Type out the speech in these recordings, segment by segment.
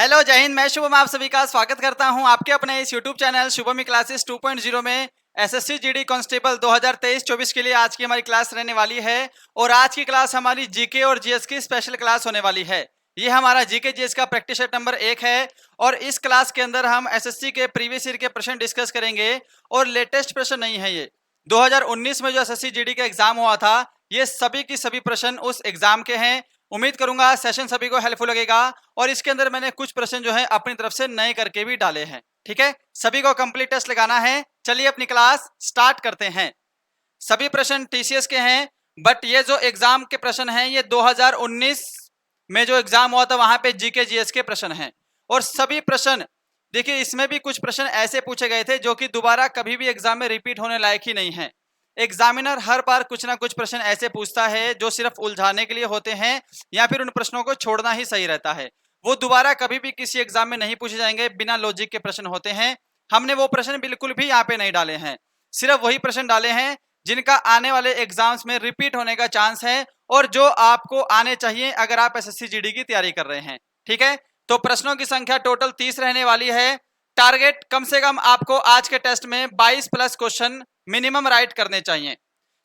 Hello जय हिंद। मैं शुभम आप सभी का स्वागत करता हूं आपके अपने इस यूट्यूब चैनल शुभम क्लासेस 2.0 में। एसएससी जीडी कांस्टेबल 2023-24 के लिए आज की हमारी क्लास रहने वाली है और आज की क्लास हमारी जीके और जीएस की स्पेशल क्लास होने वाली है। ये हमारा जीके जीएस का प्रैक्टिस सेट नंबर 1 है और इस क्लास के अंदर हम एसएससी के प्रीवियस ईयर के प्रश्न डिस्कस करेंगे और लेटेस्ट प्रश्न नहीं है। ये 2019 में जो एसएससी जीडी का एग्जाम हुआ था ये सभी की सभी प्रश्न उस एग्जाम के हैं। उम्मीद करूंगा सेशन सभी को हेल्पफुल लगेगा और इसके अंदर मैंने कुछ प्रश्न जो है अपनी तरफ से नए करके भी डाले हैं। ठीक है, सभी को कंप्लीट टेस्ट लगाना है। चलिए अपनी क्लास स्टार्ट करते हैं। सभी प्रश्न टीसीएस के हैं बट ये जो एग्जाम के प्रश्न हैं ये 2019 में जो एग्जाम हुआ था वहां पे जीके जीएस के प्रश्न हैं और सभी प्रश्न देखिए इसमें भी कुछ प्रश्न ऐसे पूछे गए थे जो कि दोबारा कभी भी एग्जाम में रिपीट होने लायक ही नहीं है। एग्जामिनर हर बार कुछ ना कुछ प्रश्न ऐसे पूछता है जो सिर्फ उलझाने के लिए होते हैं या फिर उन प्रश्नों को छोड़ना ही सही रहता है। वो दोबारा कभी भी किसी एग्जाम में नहीं पूछे जाएंगे, बिना लॉजिक के प्रश्न होते हैं। हमने वो प्रश्न बिल्कुल भी यहाँ पे नहीं डाले हैं, सिर्फ वही प्रश्न डाले हैं जिनका आने वाले एग्जाम्स में रिपीट होने का चांस है और जो आपको आने चाहिए अगर आप एसएससी जीडी की तैयारी कर रहे हैं। ठीक है, तो प्रश्नों की संख्या टोटल 30 रहने वाली है। टारगेट कम से कम आपको आज के टेस्ट में 22 प्लस क्वेश्चन मिनिमम राइट करने चाहिए।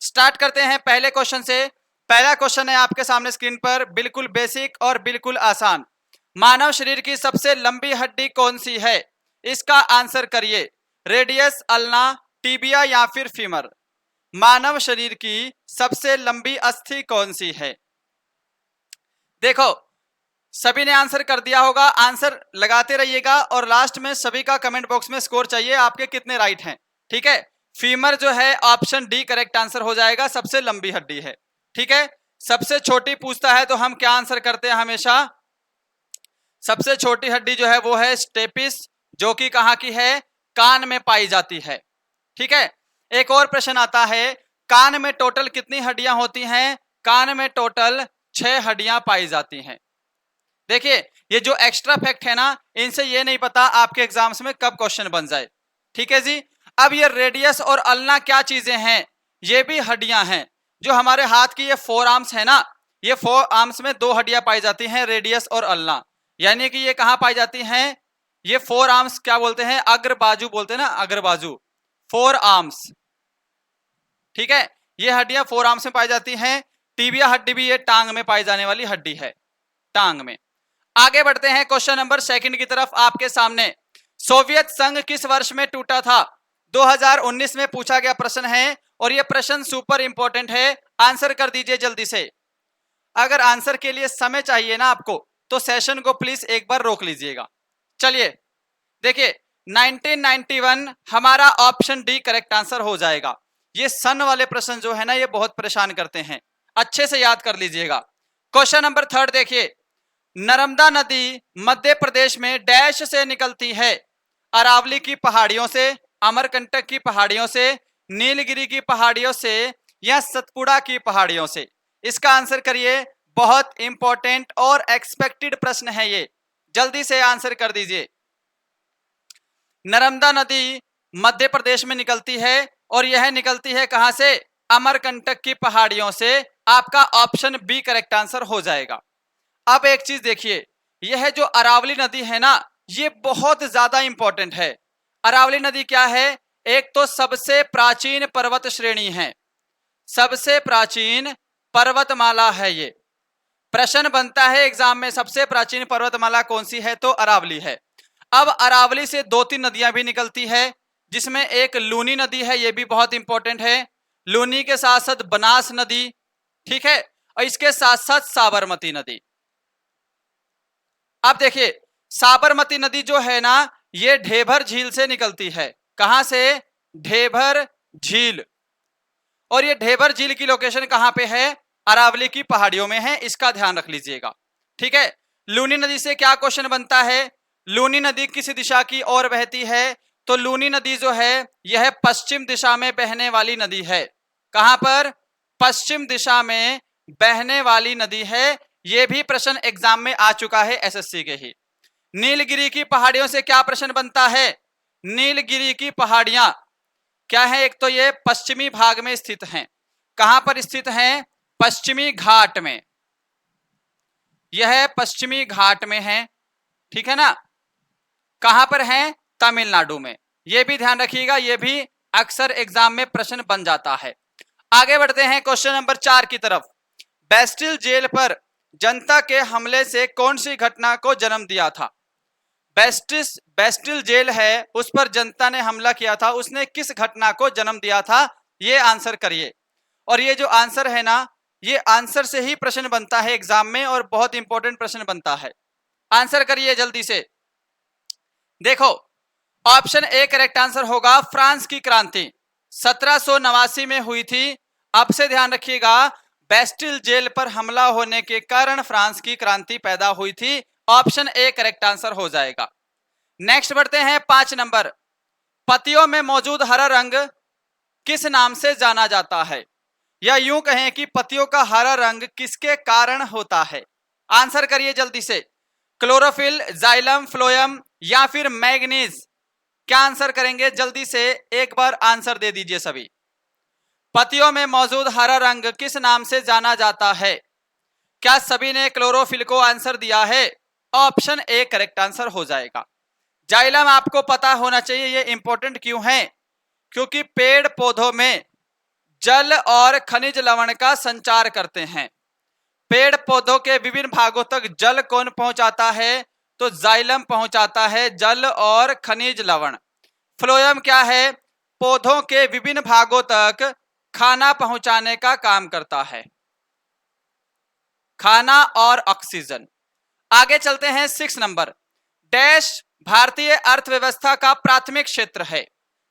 स्टार्ट करते हैं पहले क्वेश्चन से। पहला क्वेश्चन है आपके सामने स्क्रीन पर, बिल्कुल बेसिक और बिल्कुल आसान। मानव शरीर की सबसे लंबी हड्डी कौन सी है? इसका आंसर करिए। रेडियस, अल्ना, टीबिया या फिर फीमर। मानव शरीर की सबसे लंबी अस्थि कौन सी है? देखो सभी ने आंसर कर दिया होगा, आंसर लगाते रहिएगा और लास्ट में सभी का कमेंट बॉक्स में स्कोर चाहिए आपके कितने राइट हैं। ठीक है, फीमर जो है ऑप्शन डी करेक्ट आंसर हो जाएगा, सबसे लंबी हड्डी है। ठीक है, सबसे छोटी पूछता है तो हम क्या आंसर करते हैं हमेशा? सबसे छोटी हड्डी जो है वो है स्टेपिस, जो कि कहाँ की है? कान में पाई जाती है। ठीक है, एक और प्रश्न आता है, कान में टोटल कितनी हड्डियां होती हैं? कान में टोटल 6 हड्डियां पाई जाती हैं। देखिए ये जो एक्स्ट्रा फैक्ट है ना, इनसे ये नहीं पता आपके एग्जाम्स में कब क्वेश्चन बन जाए। ठीक है जी, अब ये रेडियस और अल्ना क्या चीजें हैं? ये भी हड्डियां हैं। जो हमारे हाथ की ये 4 आर्म्स है ना, ये 4 आर्म्स में 2 हड्डियां पाई जाती हैं, रेडियस और अल्ना। यानी कि ये कहां पाई जाती हैं? ये 4 आर्म्स क्या बोलते हैं? अग्र बाजू बोलते हैं ना, अग्र बाजू, 4 आर्म्स। ठीक है, ये हड्डियां 4 आर्म्स में पाई जाती हैं। टीबिया हड्डी भी ये टांग में पाई जाने वाली हड्डी है, टांग में। आगे बढ़ते हैं क्वेश्चन नंबर 2 की तरफ आपके सामने। सोवियत संघ किस वर्ष में टूटा था? 2019 में पूछा गया प्रश्न है और यह प्रश्न सुपर इंपॉर्टेंट है। आंसर कर दीजिए जल्दी से। अगर आंसर के लिए समय चाहिए ना आपको तो सेशन को प्लीज एक बार रोक लीजिएगा। चलिए देखिए 1991 हमारा ऑप्शन डी करेक्ट आंसर हो जाएगा। ये सन वाले प्रश्न जो है ना ये बहुत परेशान करते हैं, अच्छे से याद कर लीजिएगा। क्वेश्चन नंबर 3 देखिए, नर्मदा नदी मध्य प्रदेश में डैश से निकलती है? अरावली की पहाड़ियों से, अमरकंटक की पहाड़ियों से, नीलगिरी की पहाड़ियों से या सतपुड़ा की पहाड़ियों से? इसका आंसर करिए। बहुत इंपॉर्टेंट और एक्सपेक्टेड प्रश्न है ये, जल्दी से आंसर कर दीजिए। नर्मदा नदी मध्य प्रदेश में निकलती है और यह निकलती है कहां से? अमरकंटक की पहाड़ियों से। आपका ऑप्शन बी करेक्ट आंसर हो जाएगा। अब एक चीज देखिए, यह जो अरावली नदी है ना ये बहुत ज्यादा इंपॉर्टेंट है। अरावली नदी क्या है? एक तो सबसे प्राचीन पर्वत श्रेणी है, सबसे प्राचीन पर्वतमाला है। ये प्रश्न बनता है एग्जाम में, सबसे प्राचीन पर्वतमाला कौन सी है? तो अरावली है। अब अरावली से 2-3 नदियां भी निकलती है जिसमें एक लूनी नदी है, ये भी बहुत इंपॉर्टेंट है। लूनी के साथ साथ बनास नदी, ठीक है, और इसके साथ साथ साबरमती नदी। अब देखिए साबरमती नदी जो है ना ये ढेबर झील से निकलती है। कहां से? ढेबर झील। और ये ढेबर झील की लोकेशन कहां पे है? अरावली की पहाड़ियों में है, इसका ध्यान रख लीजिएगा। ठीक है, लूनी नदी से क्या क्वेश्चन बनता है? लूनी नदी किस दिशा की ओर बहती है? तो लूनी नदी जो है यह पश्चिम दिशा में बहने वाली नदी है। कहां पर? पश्चिम दिशा में बहने वाली नदी है। यह भी प्रश्न एग्जाम में आ चुका है एसएससी के ही। नीलगिरी की पहाड़ियों से क्या प्रश्न बनता है? नीलगिरी की पहाड़ियां क्या है? एक तो ये पश्चिमी भाग में स्थित हैं। कहां पर स्थित हैं? पश्चिमी घाट में। यह पश्चिमी घाट में है। ठीक है ना, कहां पर है, तमिलनाडु में। ये भी ध्यान रखिएगा, ये भी अक्सर एग्जाम में प्रश्न बन जाता है। आगे बढ़ते हैं क्वेश्चन नंबर 4 की तरफ। बेस्टिल जेल पर जनता के हमले से कौन सी घटना को जन्म दिया था। बेस्टिल जेल है, उस पर जनता ने हमला किया था, उसने किस घटना को जन्म दिया था, ये आंसर करिए। और ये जो आंसर है ना, ये आंसर से ही प्रश्न बनता है एग्जाम में और बहुत इंपॉर्टेंट प्रश्न बनता है। आंसर करिए जल्दी से। देखो, ऑप्शन ए करेक्ट आंसर होगा फ्रांस की क्रांति 1789 में हुई थी। अब से ध्यान रखिएगा, बेस्टिल जेल पर हमला होने के कारण फ्रांस की क्रांति पैदा हुई थी। ऑप्शन ए करेक्ट आंसर हो जाएगा। नेक्स्ट बढ़ते हैं 5 नंबर। पत्तियों में मौजूद हरा रंग किस नाम से जाना जाता है, या यूं कहें कि पत्तियों का हरा रंग किसके कारण होता है। आंसर करिए जल्दी से। क्लोरोफिल, जाइलम, फ्लोएम या फिर मैग्नीज। क्या आंसर करेंगे जल्दी से, एक बार आंसर दे दीजिए सभी। पत्तियों में मौजूद हरा रंग किस नाम से जाना जाता है। क्या सभी ने क्लोरोफिल को आंसर दिया है। ऑप्शन ए करेक्ट आंसर हो जाएगा। जाइलम आपको पता होना चाहिए, ये इंपॉर्टेंट क्यों है, क्योंकि पेड़ पौधों में जल और खनिज लवण का संचार करते हैं। पेड़ पौधों के विभिन्न भागों तक जल कौन पहुंचाता है, तो जाइलम पहुंचाता है जल और खनिज लवण। फ्लोएम क्या है, पौधों के विभिन्न भागों तक खाना पहुंचाने का काम करता है, खाना और ऑक्सीजन। आगे चलते हैं 6 नंबर। डैश भारतीय अर्थव्यवस्था का प्राथमिक क्षेत्र है।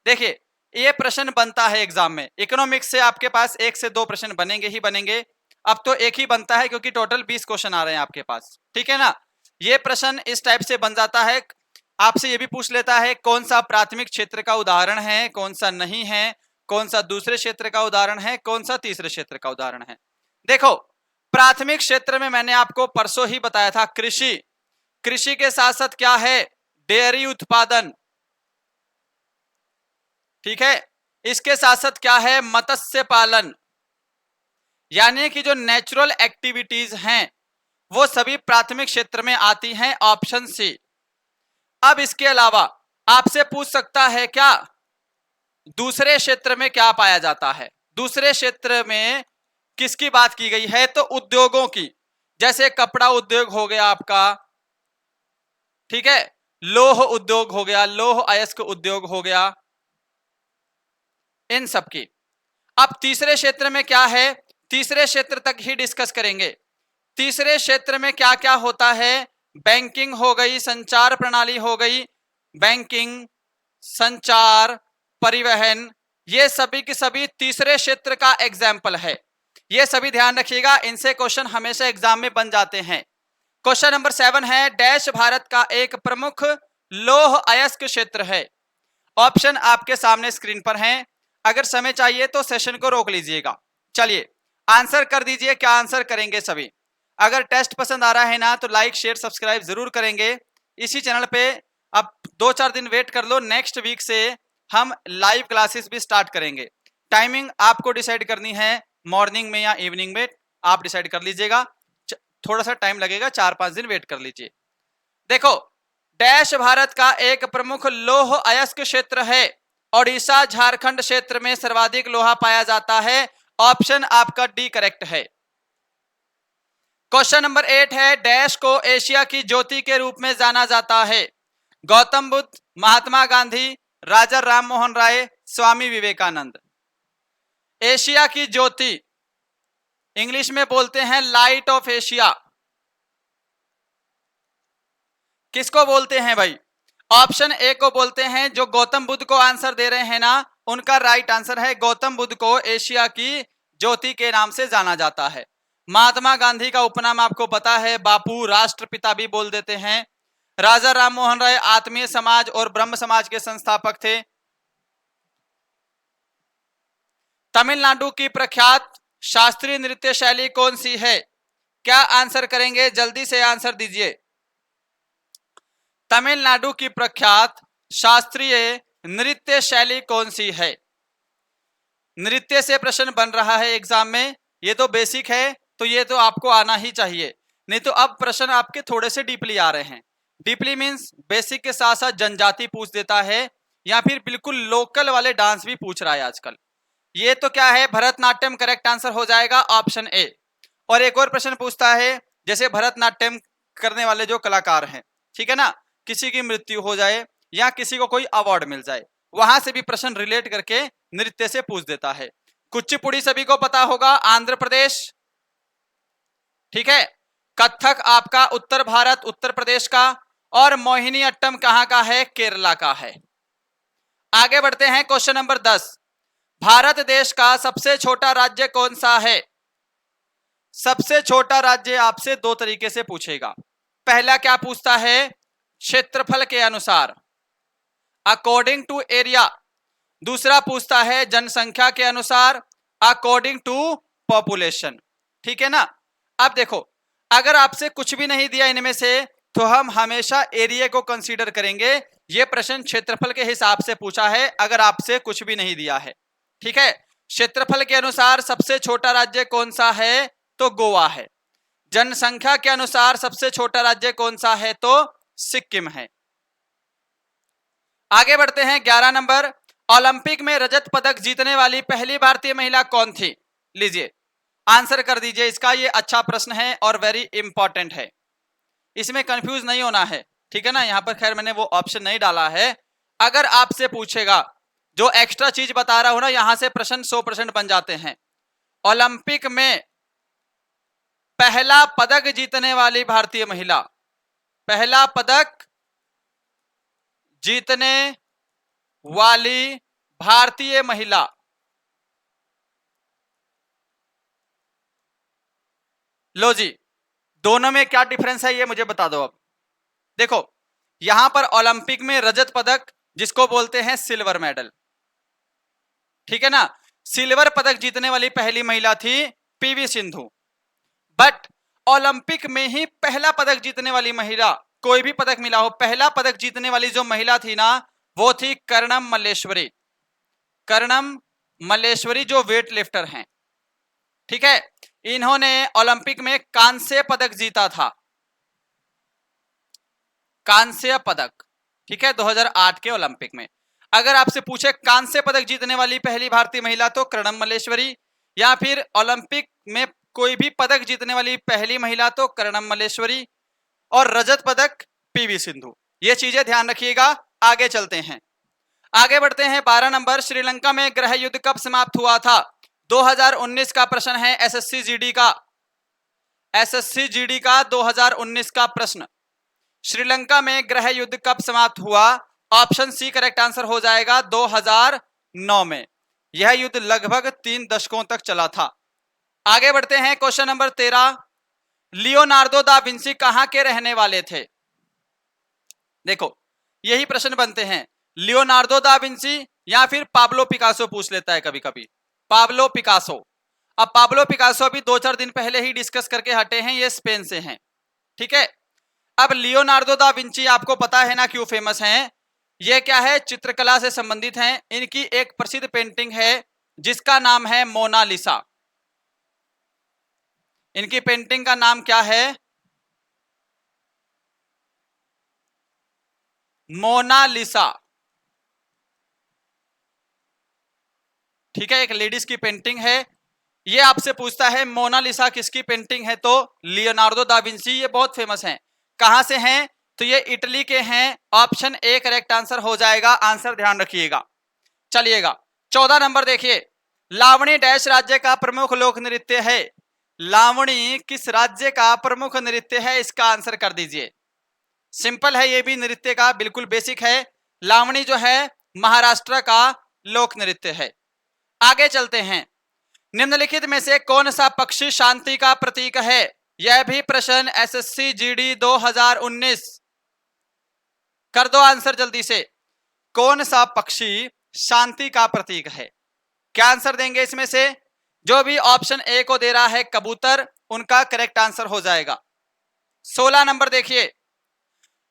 देखिए, ये प्रश्न बनता है एग्जाम में। इकोनॉमिक्स से आपके पास 1 से 2 प्रश्न बनेंगे ही बनेंगे। अब तो एक ही बनता है क्योंकि टोटल 20 क्वेश्चन आ रहे हैं आपके पास, ठीक है ना। ये प्रश्न इस टाइप से बन जाता है। आपसे ये भी पूछ लेता है कौन सा प्राथमिक क्षेत्र का उदाहरण है, कौन सा नहीं है, कौन सा दूसरे क्षेत्र का उदाहरण है, कौन सा तीसरे क्षेत्र का उदाहरण है। देखो, प्राथमिक क्षेत्र में मैंने आपको परसों ही बताया था कृषि। कृषि के साथ साथ क्या है, डेयरी उत्पादन, ठीक है। इसके साथ साथ क्या है, मत्स्य पालन। यानी कि जो नेचुरल एक्टिविटीज हैं वो सभी प्राथमिक क्षेत्र में आती हैं। Option C. अब इसके अलावा आपसे पूछ सकता है क्या दूसरे क्षेत्र में क्या पाया जाता है। दूसरे क्षेत्र में किसकी बात की गई है, तो उद्योगों की। जैसे कपड़ा उद्योग हो गया आपका, ठीक है, लौह उद्योग हो गया, लौह अयस्क उद्योग हो गया, इन सब की। अब तीसरे क्षेत्र में क्या है, तीसरे क्षेत्र तक ही डिस्कस करेंगे। तीसरे क्षेत्र में क्या क्या होता है, बैंकिंग हो गई, संचार प्रणाली हो गई, बैंकिंग, संचार, परिवहन, ये सभी की सभी तीसरे क्षेत्र का एग्जाम्पल है। ये सभी ध्यान रखिएगा, इनसे क्वेश्चन हमेशा एग्जाम में बन जाते हैं। क्वेश्चन नंबर 7 है, डैश भारत का एक प्रमुख लौह अयस्क क्षेत्र है। ऑप्शन आपके सामने स्क्रीन पर हैं। अगर समय चाहिए तो सेशन को रोक लीजिएगा। चलिए आंसर कर दीजिए, क्या आंसर करेंगे सभी। अगर टेस्ट पसंद आ रहा है ना तो लाइक शेयर सब्सक्राइब जरूर करेंगे इसी चैनल पे। अब 2-4 दिन वेट कर लो, नेक्स्ट वीक से हम लाइव क्लासेस भी स्टार्ट करेंगे। टाइमिंग आपको डिसाइड करनी है, मॉर्निंग में या इवनिंग में, आप डिसाइड कर लीजिएगा। थोड़ा सा टाइम लगेगा, 4-5 दिन वेट कर लीजिए। देखो, डैश भारत का एक प्रमुख लौह अयस्क क्षेत्र है। ओडिशा झारखंड क्षेत्र में सर्वाधिक लोहा पाया जाता है। ऑप्शन आपका डी करेक्ट है। क्वेश्चन नंबर 8 है, डैश को एशिया की ज्योति के रूप में जाना जाता है। गौतम बुद्ध, महात्मा गांधी, राजा राम मोहन राय, स्वामी विवेकानंद। एशिया की ज्योति इंग्लिश में बोलते हैं लाइट ऑफ एशिया। किसको बोलते हैं भाई, ऑप्शन ए को बोलते हैं। जो गौतम बुद्ध को आंसर दे रहे हैं ना, उनका राइट आंसर है गौतम बुद्ध को एशिया की ज्योति के नाम से जाना जाता है। महात्मा गांधी का उपनाम आपको पता है, बापू, राष्ट्रपिता भी बोल देते हैं। राजा राम मोहन राय आत्मीय समाज और ब्रह्म समाज के संस्थापक थे। तमिलनाडु की प्रख्यात शास्त्रीय नृत्य शैली कौन सी है। क्या आंसर करेंगे, जल्दी से आंसर दीजिए। तमिलनाडु की प्रख्यात शास्त्रीय नृत्य शैली कौन सी है। नृत्य से प्रश्न बन रहा है एग्जाम में, ये तो बेसिक है, तो ये तो आपको आना ही चाहिए। नहीं तो अब प्रश्न आपके थोड़े से डीपली आ रहे हैं। डीपली मीन्स बेसिक के साथ साथ जनजाति पूछ देता है, या फिर बिल्कुल लोकल वाले डांस भी पूछ रहा है आजकल। ये तो क्या है, भरतनाट्यम करेक्ट आंसर हो जाएगा ऑप्शन ए। और एक और प्रश्न पूछता है, जैसे भरतनाट्यम करने वाले जो कलाकार हैं, ठीक है ना, किसी की मृत्यु हो जाए या किसी को कोई अवार्ड मिल जाए, वहां से भी प्रश्न रिलेट करके नृत्य से पूछ देता है। कुचिपुड़ी सभी को पता होगा, आंध्र प्रदेश, ठीक है। कथक आपका उत्तर भारत, उत्तर प्रदेश का। और मोहिनी अट्टम कहां का है, केरला का है। आगे बढ़ते हैं, क्वेश्चन नंबर 10। भारत देश का सबसे छोटा राज्य कौन सा है? सबसे छोटा राज्य आपसे दो तरीके से पूछेगा। पहला क्या पूछता है, क्षेत्रफल के अनुसार, अकॉर्डिंग टू एरिया। दूसरा पूछता है जनसंख्या के अनुसार, अकॉर्डिंग टू पॉपुलेशन, ठीक है ना। अब देखो, अगर आपसे कुछ भी नहीं दिया इनमें से, तो हम हमेशा एरिया को कंसीडर करेंगे। यह प्रश्न क्षेत्रफल के हिसाब से पूछा है, अगर आपसे कुछ भी नहीं दिया है, ठीक है। क्षेत्रफल के अनुसार सबसे छोटा राज्य कौन सा है, तो गोवा है। जनसंख्या के अनुसार सबसे छोटा राज्य कौन सा है, तो सिक्किम है। आगे बढ़ते हैं, 11 नंबर। ओलंपिक में रजत पदक जीतने वाली पहली भारतीय महिला कौन थी? लीजिए आंसर कर दीजिए इसका। ये अच्छा प्रश्न है और वेरी इंपॉर्टेंट है, इसमें कंफ्यूज नहीं होना है, ठीक है ना। यहां पर खैर मैंने वो ऑप्शन नहीं डाला है। अगर आपसे पूछेगा, जो एक्स्ट्रा चीज बता रहा हूं ना, यहां से प्रश्न 100% बन जाते हैं। ओलंपिक में पहला पदक जीतने वाली भारतीय महिला, पहला पदक जीतने वाली भारतीय महिला, लो जी, दोनों में क्या डिफरेंस है ये मुझे बता दो। अब देखो, यहां पर ओलंपिक में रजत पदक जिसको बोलते हैं सिल्वर मेडल, ठीक है ना, सिल्वर पदक जीतने वाली पहली महिला थी पीवी सिंधु। बट ओलंपिक में ही पहला पदक जीतने वाली महिला, कोई भी पदक मिला हो, पहला पदक जीतने वाली जो महिला थी ना, वो थी कर्णम मल्लेश्वरी। कर्णम मल्लेश्वरी जो वेट लिफ्टर हैं, ठीक है। इन्होंने ओलंपिक में कांस्य पदक जीता था, कांस्य पदक, ठीक है, 2008 के ओलंपिक में। अगर आपसे पूछे कांस्य पदक जीतने वाली पहली भारतीय महिला, तो कर्णम मल्लेश्वरी, या फिर ओलंपिक में कोई भी पदक जीतने वाली पहली महिला, तो कर्णम मल्लेश्वरी, और रजत पदक पीवी सिंधु। ये चीजें ध्यान रखिएगा। आगे चलते हैं, आगे बढ़ते हैं। 12 नंबर। श्रीलंका में गृह युद्ध कब समाप्त हुआ था? 2019 का प्रश्न है, एसएससी जीडी का, एसएससी जीडी का 2019 का प्रश्न। श्रीलंका में गृह युद्ध कब समाप्त हुआ? ऑप्शन सी करेक्ट आंसर हो जाएगा 2009 में। यह युद्ध लगभग 3 दशकों तक चला था। आगे बढ़ते हैं, question number 13। Leonardo da Vinci कहां के रहने वाले थे? देखो, यही प्रश्न बनते हैं, लियोनार्डो दा विंसी या फिर पाब्लो पिकासो पूछ लेता है कभी कभी, पाब्लो पिकासो। अब पाब्लो पिकासो अभी 2-4 दिन पहले ही डिस्कस करके हटे हैं, ये स्पेन से हैं, ठीक है। अब लियोनार्डो दा विंची आपको पता है ना क्यों फेमस हैं? ये क्या है, चित्रकला से संबंधित हैं। इनकी एक प्रसिद्ध पेंटिंग है जिसका नाम है मोनालिसा। इनकी पेंटिंग का नाम क्या है? मोनालिसा, ठीक है, एक लेडीज की पेंटिंग है। ये आपसे पूछता है मोनालिसा किसकी पेंटिंग है, तो लियोनार्डो दा विंची। ये बहुत फेमस हैं। कहां से हैं? तो ये इटली के हैं। ऑप्शन ए करेक्ट आंसर हो जाएगा। आंसर ध्यान रखिएगा। चलिएगा, 14 नंबर देखिए। लावणी डैश राज्य का प्रमुख लोक नृत्य है? लावणी किस राज्य का प्रमुख नृत्य है? इसका आंसर कर दीजिए। सिंपल है, ये भी नृत्य का बिल्कुल बेसिक है। लावणी जो है महाराष्ट्र का लोक नृत्य है। आगे चलते हैं। निम्नलिखित में से कौन सा पक्षी शांति का प्रतीक है? यह भी प्रश्न एसएससी जीडी 2019। कर दो आंसर जल्दी से। कौन सा पक्षी शांति का प्रतीक है? क्या आंसर देंगे इसमें से? जो भी ऑप्शन ए को दे रहा है कबूतर, उनका करेक्ट आंसर हो जाएगा। 16 नंबर देखिए।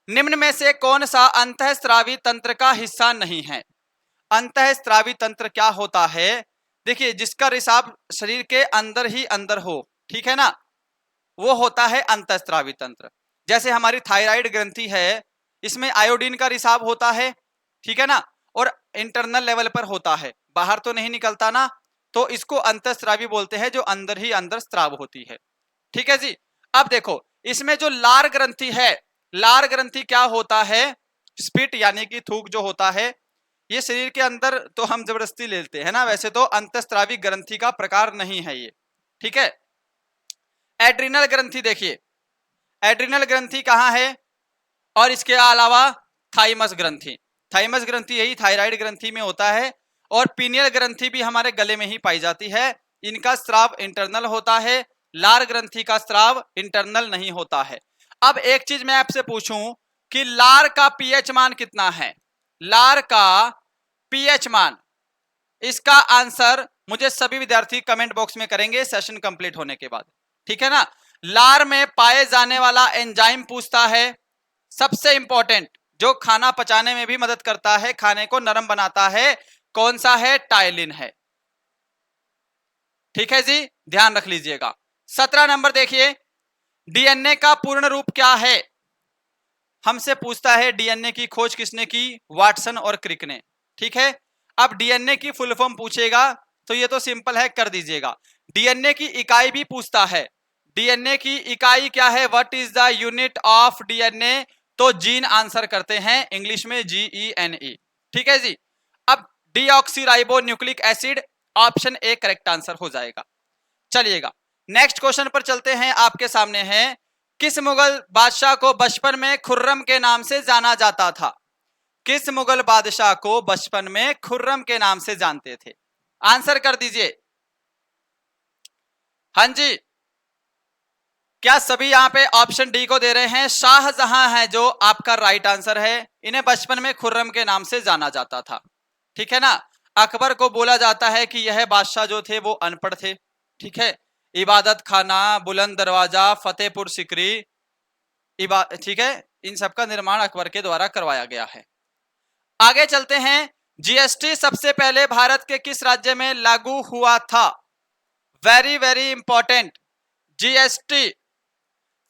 निम्न में से कौन सा अंतःस्रावी तंत्र का हिस्सा नहीं है? अंतःस्रावी तंत्र क्या होता है? देखिए, जिसका रिसाव शरीर के अंदर ही अंदर हो, ठीक है ना, वो होता है अंतःस्रावी तंत्र। जैसे हमारी थायराइड ग्रंथि है, इसमें आयोडीन का रिसाव होता है, ठीक है ना, और इंटरनल लेवल पर होता है, बाहर तो नहीं निकलता ना, तो इसको अंतःस्रावी बोलते हैं, जो अंदर ही अंदर स्राव होती है। ठीक है जी। अब देखो इसमें जो लार ग्रंथि है, लार ग्रंथि क्या होता है, स्पिट यानी कि थूक जो होता है, ये शरीर के अंदर तो हम जबरदस्ती लेते हैं ना, वैसे तो अंतःस्रावी ग्रंथि का प्रकार नहीं है ये। ठीक है। एड्रिनल ग्रंथि देखिए, एड्रिनल ग्रंथि कहाँ है, और इसके अलावा थाइमस ग्रंथि, थाइमस ग्रंथि यही थायराइड ग्रंथि में होता है, और पीनियल ग्रंथि भी हमारे गले में ही पाई जाती है। इनका स्राव इंटरनल होता है, लार ग्रंथि का स्राव इंटरनल नहीं होता है। अब एक चीज मैं आपसे पूछूं कि लार का पीएच मान कितना है, लार का पीएच मान, इसका आंसर मुझे सभी विद्यार्थी कमेंट बॉक्स में करेंगे सेशन कंप्लीट होने के बाद, ठीक है ना। लार में पाए जाने वाला एंजाइम पूछता है, सबसे इंपॉर्टेंट, जो खाना पचाने में भी मदद करता है, खाने को नरम बनाता है, कौन सा है, टायलिन है। ठीक है जी, ध्यान रख लीजिएगा। 17 नंबर देखिए, डीएनए का पूर्ण रूप क्या है, हमसे पूछता है डीएनए की खोज किसने की, वाटसन और क्रिक ने। ठीक है। अब डीएनए की फुल फॉर्म पूछेगा तो ये तो सिंपल है, कर दीजिएगा। डीएनए की इकाई भी पूछता है, डीएनए की इकाई क्या है, what is the unit of DNA, तो जीन आंसर करते हैं, इंग्लिश में GENE। ठीक है जी। अब deoxyribo nucleic acid, option A correct answer हो जाएगा। चलिएगा नेक्स्ट क्वेश्चन पर चलते हैं, आपके सामने है, किस मुगल बादशाह को बचपन में खुर्रम के नाम से जाना जाता था, किस मुगल बादशाह को बचपन में खुर्रम के नाम से जानते थे, आंसर कर दीजिए। हाँ जी, क्या सभी यहां पे ऑप्शन डी को दे रहे हैं, शाहजहां है जो आपका राइट आंसर है, इन्हें बचपन में खुर्रम के नाम से जाना जाता था। ठीक है ना। अकबर को बोला जाता है कि यह बादशाह जो थे वो अनपढ़ थे। ठीक है। इबादत खाना, बुलंद दरवाजा, फतेहपुर सिकरी, ठीक है, इन सब का निर्माण अकबर के द्वारा करवाया गया है। आगे चलते हैं, जीएसटी सबसे पहले भारत के किस राज्य में लागू हुआ था, very very important. GST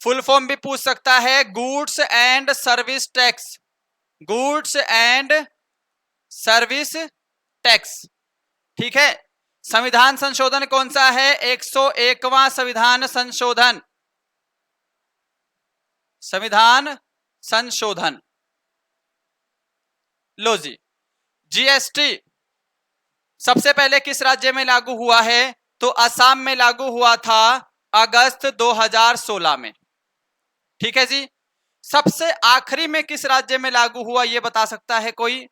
full form भी पूछ सकता है, goods and service tax, goods and service tax. ठीक है। संविधान संशोधन कौन सा है, 101वां संविधान संशोधन, संविधान संशोधन। लो जी, जीएसटी सबसे पहले किस राज्य में लागू हुआ है, तो असम में लागू हुआ था अगस्त 2016 में। ठीक है जी। सबसे आखिरी में किस राज्य में लागू हुआ, यह बता सकता है कोई,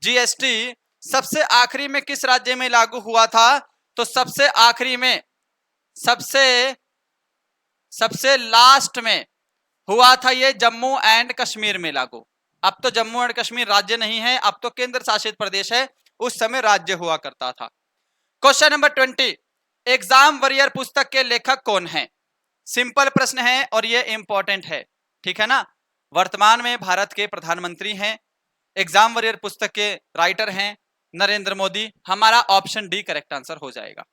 जीएसटी सबसे आखिरी में किस राज्य में लागू हुआ था, तो सबसे आखिरी में, सबसे लास्ट में हुआ था ये जम्मू एंड कश्मीर में लागू। अब तो जम्मू एंड कश्मीर राज्य नहीं है, अब तो केंद्र शासित प्रदेश है, उस समय राज्य हुआ करता था। क्वेश्चन नंबर 20, एग्जाम वॉरियर पुस्तक के लेखक कौन है, सिंपल प्रश्न है और ये इंपॉर्टेंट है। ठीक है ना। वर्तमान में भारत के प्रधानमंत्री हैं, एग्जाम वॉरियर पुस्तक के राइटर हैं नरेंद्र मोदी, हमारा ऑप्शन डी करेक्ट आंसर हो जाएगा।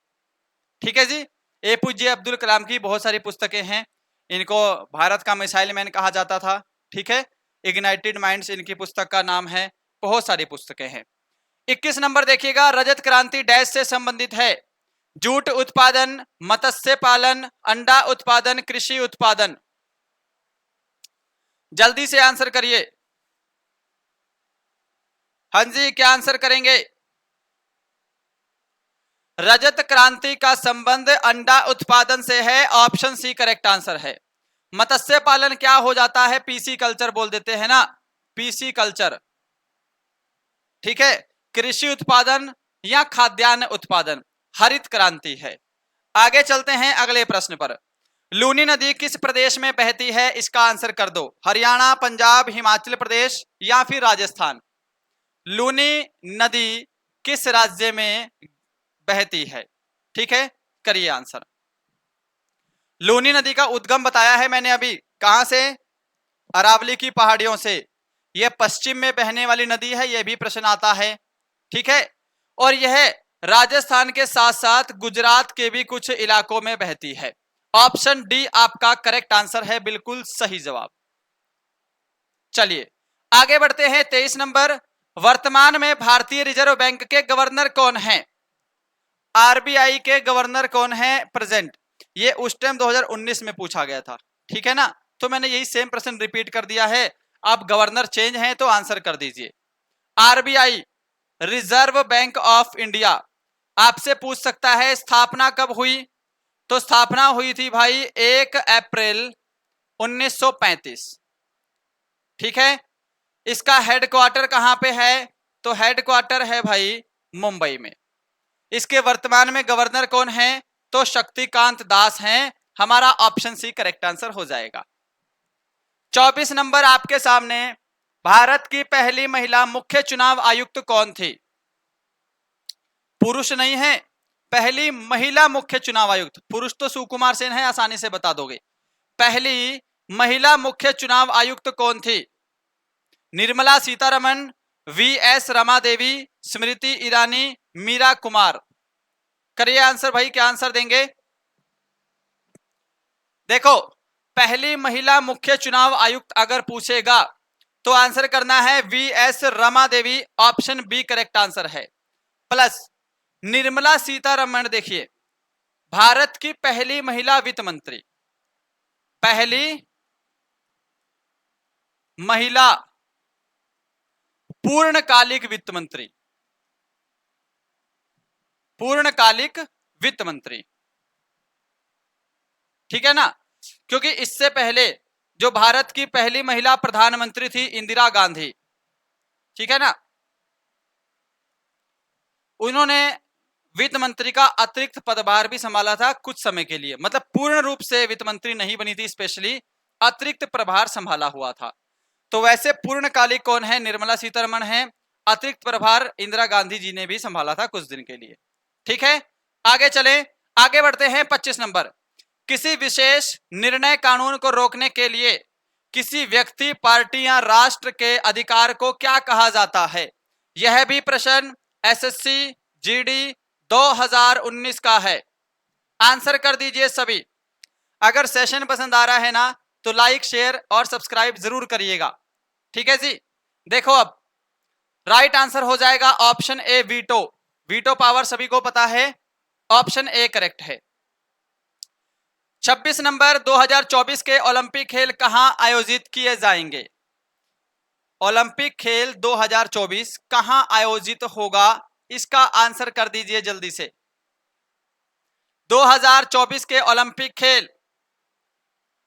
ठीक है जी। APJ अब्दुल कलाम की बहुत सारी पुस्तकें हैं, इनको भारत का मिसाइल मैन कहा जाता था। ठीक है। इग्नाइटेड माइंड्स इनकी पुस्तक का नाम है, बहुत सारी पुस्तकें हैं। 21 नंबर देखिएगा, रजत क्रांति डैश से संबंधित है, जूट उत्पादन, मत्स्य पालन, अंडा उत्पादन, कृषि उत्पादन। जल्दी से आंसर करिए। हाँ जी, क्या आंसर करेंगे, रजत क्रांति का संबंध अंडा उत्पादन से है, ऑप्शन सी करेक्ट आंसर है। मत्स्य पालन क्या हो जाता है, पीसी कल्चर बोल देते हैं ना, पीसी कल्चर। ठीक है। कृषि उत्पादन या खाद्यान्न उत्पादन हरित क्रांति है। आगे चलते हैं अगले प्रश्न पर, लूनी नदी किस प्रदेश में बहती है, इसका आंसर कर दो, हरियाणा, पंजाब, हिमाचल प्रदेश या फिर राजस्थान। लूनी नदी किस राज्य में बहती है, ठीक है, करिए आंसर। लूनी नदी का उद्गम बताया है मैंने अभी, कहां से, अरावली की पहाड़ियों से। यह पश्चिम में बहने वाली नदी है, यह भी प्रश्न आता है। ठीक है। और यह राजस्थान के साथ साथ गुजरात के भी कुछ इलाकों में बहती है। ऑप्शन डी आपका करेक्ट आंसर है, बिल्कुल सही जवाब। चलिए आगे बढ़ते हैं। 23 नंबर, वर्तमान में भारतीय रिजर्व बैंक के गवर्नर कौन है? आरबीआई के गवर्नर कौन है प्रेजेंट? ये उस टाइम 2019 में पूछा गया था, ठीक है ना, तो मैंने यही सेम प्रश्न रिपीट कर दिया है। अब गवर्नर चेंज है तो आंसर कर दीजिए। RBI, reserve bank of India, आपसे पूछ सकता है स्थापना कब हुई, तो स्थापना हुई थी भाई 1 अप्रैल 1935, ठीक है। इसका हेडक्वार्टर कहां पे है, तो हेडक्वार्टर है भाई मुंबई में। इसके वर्तमान में गवर्नर कौन है, तो शक्तिकांत दास हैं। हमारा ऑप्शन सी करेक्ट आंसर हो जाएगा। 24 नंबर आपके सामने, भारत की पहली महिला मुख्य चुनाव आयुक्त कौन थी? पुरुष नहीं है, पहली महिला मुख्य चुनाव आयुक्त। पुरुष तो सुकुमार सेन है, आसानी से बता दोगे। पहली महिला मुख्य चुनाव आयुक्त कौन थी? निर्मला सीतारमण, वीएस रमा देवी, स्मृति ईरानी, मीरा कुमार। करिए आंसर भाई, क्या आंसर देंगे? देखो, पहली महिला मुख्य चुनाव आयुक्त अगर पूछेगा तो आंसर करना है VS Rama Devi, option B correct answer है। प्लस निर्मला सीतारमण, देखिए भारत की पहली महिला वित्त मंत्री, पहली महिला पूर्णकालिक वित्त मंत्री, पूर्णकालिक वित्त मंत्री, ठीक है ना, क्योंकि इससे पहले जो भारत की पहली महिला प्रधानमंत्री थी इंदिरा गांधी, ठीक है ना, उन्होंने वित्त मंत्री का अतिरिक्त पदभार भी संभाला था कुछ समय के लिए, मतलब पूर्ण रूप से वित्त मंत्री नहीं बनी थी, स्पेशली अतिरिक्त प्रभार संभाला हुआ था। तो वैसे पूर्णकालिक कौन है? निर्मला सीतारमण है। अतिरिक्त प्रभार इंदिरा गांधी जी ने भी संभाला था कुछ दिन के लिए, ठीक है। आगे चलें, आगे बढ़ते हैं। 25 नंबर, किसी विशेष निर्णय कानून को रोकने के लिए किसी व्यक्ति, पार्टी या राष्ट्र के अधिकार को क्या कहा जाता है? यह भी प्रश्न एसएससी जीडी 2019 का है। आंसर कर दीजिए सभी। अगर सेशन पसंद आ रहा है ना तो लाइक, शेयर और सब्सक्राइब जरूर करिएगा, ठीक है जी। देखो अब राइट आंसर हो जाएगा option A, veto. Veto power सभी को पता है, ऑप्शन ए करेक्ट है। 26 नंबर, 2024 के ओलंपिक खेल कहां आयोजित किए जाएंगे? ओलंपिक खेल 2024 कहां आयोजित होगा, इसका आंसर कर दीजिए जल्दी से। 2024 के ओलंपिक खेल,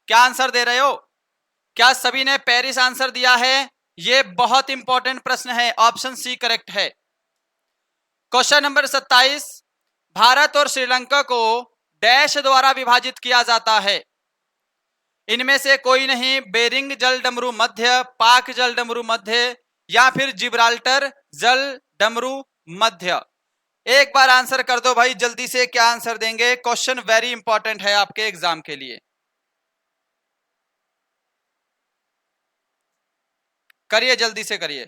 क्या आंसर दे रहे हो? क्या सभी ने पेरिस आंसर दिया है? यह बहुत इंपॉर्टेंट प्रश्न है, ऑप्शन सी करेक्ट है। क्वेश्चन नंबर 27, भारत और श्रीलंका को डैश द्वारा विभाजित किया जाता है? इनमें से कोई नहीं, बेरिंग जल डमरू मध्य, पाक जल डमरू मध्य, या फिर जिब्राल्टर जल डमरू मध्य। एक बार आंसर कर दो भाई जल्दी से, क्या आंसर देंगे? क्वेश्चन वेरी इंपॉर्टेंट है आपके एग्जाम के लिए। करिए जल्दी से करिए।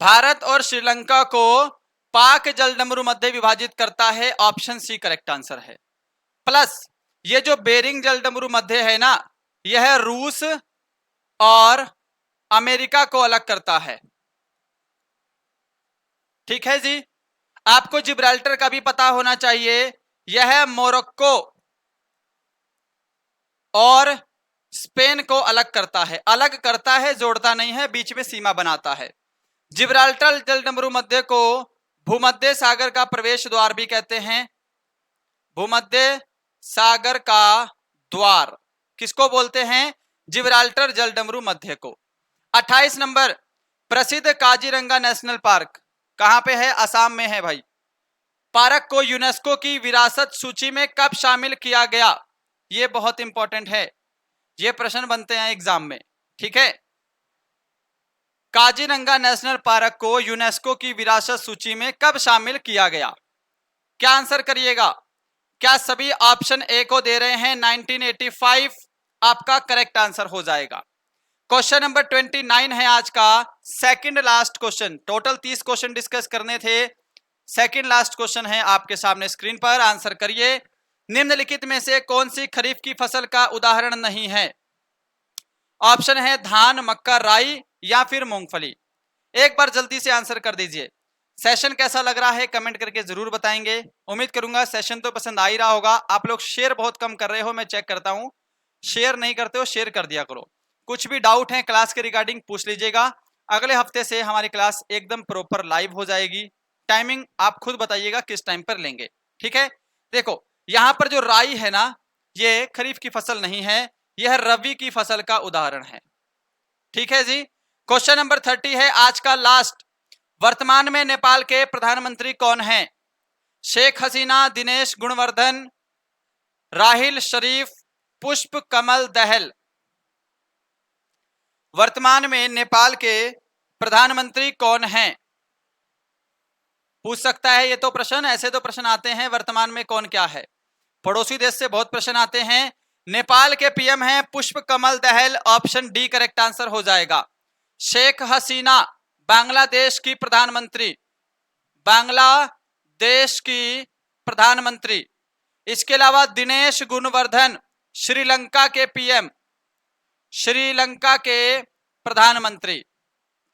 भारत और श्रीलंका को पाक जल डमरू मध्य विभाजित करता है, ऑप्शन सी करेक्ट आंसर है। प्लस ये जो बेरिंग जल डमरू मध्य है ना, यह रूस और अमेरिका को अलग करता है, ठीक है जी। आपको जिब्राल्टर का भी पता होना चाहिए, यह मोरक्को और स्पेन को अलग करता है। अलग करता है, जोड़ता नहीं है, बीच में सीमा बनाता है। जिब्राल्टर जल डमरू मध्य को भूमध्य सागर का प्रवेश द्वार भी कहते हैं। भूमध्य सागर का द्वार किसको बोलते हैं? जिब्राल्टर जल डमरू मध्य को। 28 नंबर, प्रसिद्ध काजीरंगा नेशनल पार्क कहां पे है? असम में है भाई। पार्क को यूनेस्को की विरासत सूची में कब शामिल किया गया? यह बहुत इंपॉर्टेंट है, ये प्रश्न बनते हैं एग्जाम में, ठीक है। काजीरंगा नेशनल पार्क को यूनेस्को की विरासत सूची में कब शामिल किया गया? क्या आंसर करिएगा? क्या सभी ऑप्शन ए को दे रहे हैं? 1985 आपका करेक्ट आंसर हो जाएगा। क्वेश्चन नंबर 29 है आज का, second last question. Total 30 question discuss करने थे, सेकंड लास्ट क्वेश्चन है आपके सामने स्क्रीन पर, आंसर करिए। निम्नलिखित में से कौन सी खरीफ की फसल का उदाहरण नहीं है? ऑप्शन है धान, मक्का, राई या फिर मूंगफली। एक बार जल्दी से आंसर कर दीजिए। सेशन कैसा लग रहा है कमेंट करके जरूर बताएंगे। उम्मीद करूंगा सेशन तो पसंद आ ही रहा होगा। आप लोग शेयर बहुत कम कर रहे हो, मैं चेक करता हूं। शेयर नहीं करते हो, शेयर कर दिया करो। कुछ भी डाउट है क्लास के रिगार्डिंग पूछ लीजिएगा। अगले हफ्ते से हमारी क्लास एकदम प्रॉपर लाइव हो जाएगी। टाइमिंग आप खुद बताइएगा किस टाइम पर लेंगे, ठीक है। देखो यहां पर जो राई है ना, ये खरीफ की फसल नहीं है, यह रबी की फसल का उदाहरण है, ठीक है जी। क्वेश्चन नंबर 30 है आज का लास्ट। वर्तमान में नेपाल के प्रधानमंत्री कौन हैं? शेख हसीना, दिनेश गुणवर्धन, राहिल शरीफ, पुष्प कमल दहल। वर्तमान में नेपाल के प्रधानमंत्री कौन हैं? पूछ सकता है ये तो प्रश्न, ऐसे तो प्रश्न आते हैं वर्तमान में कौन क्या है। पड़ोसी देश से बहुत प्रश्न आते हैं। नेपाल के पीएम हैं पुष्प Kamal Dahal, option D correct answer हो जाएगा। शेख हसीना बांग्लादेश की प्रधानमंत्री, बांग्लादेश की प्रधानमंत्री। इसके अलावा दिनेश गुणवर्धन श्रीलंका के पीएम, श्रीलंका के प्रधानमंत्री,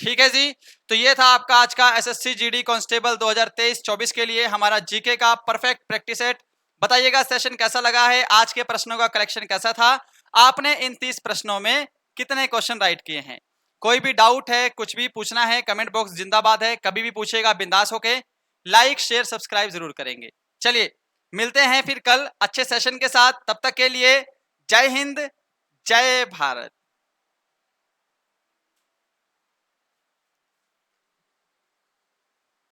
ठीक है जी। तो ये था आपका आज का एसएससी जीडी कांस्टेबल 2023-24 के लिए हमारा जीके का परफेक्ट प्रैक्टिस सेट। बताइएगा सेशन कैसा लगा है, आज के प्रश्नों का कलेक्शन कैसा था, आपने इन 30 प्रश्नों में कितने क्वेश्चन राइट किए हैं। कोई भी डाउट है, कुछ भी पूछना है, कमेंट बॉक्स जिंदाबाद है, कभी भी पूछेगा बिंदास होके। लाइक शेयर सब्सक्राइब जरूर करेंगे। चलिए मिलते हैं फिर कल अच्छे सेशन के साथ। तब तक के लिए जय हिंद, जय भारत।